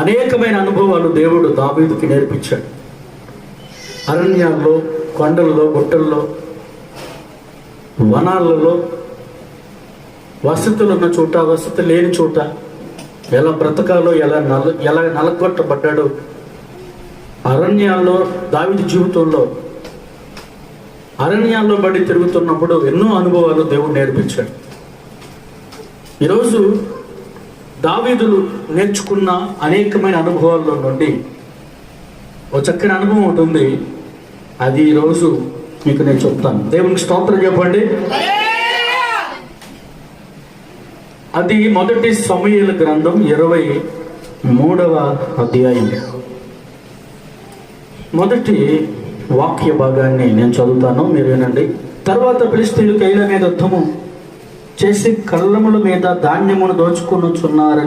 అనేకమైన అనుభవాలు దేవుడు దావీదుకి నేర్పించాడు. అరణ్యాల్లో, కొండల్లో, గుట్టల్లో, వనాలలో, వసతులు ఉన్న చోట, వసతి లేని చోట ఎలా బ్రతకాలో, ఎలా నలగొట్టబడ్డాడు. అరణ్యాల్లో దావీదు జీవితంలో అరణ్యాల్లో బడి తిరుగుతున్నప్పుడు ఎన్నో అనుభవాలు దేవుడు నేర్పించాడు. ఈరోజు దావీదులు నేర్చుకున్న అనేకమైన అనుభవాల్లో నుండి ఒక చక్కని అనుభవం ఉంటుంది. అది ఈరోజు మీకు నేను చెప్తాను. దేవునికి స్తోత్రం చెప్పండి. అది మొదటి సమూయేలు గ్రంథం 23వ అధ్యాయం మొదటి వాక్య భాగాన్ని నేను చదువుతాను, మీరు వినండి. తర్వాత ఫిలిష్తీయులు కైల మీద యుద్ధము చేసి కళ్ళముల మీద ధాన్యమును దోచుకొనుచున్నారని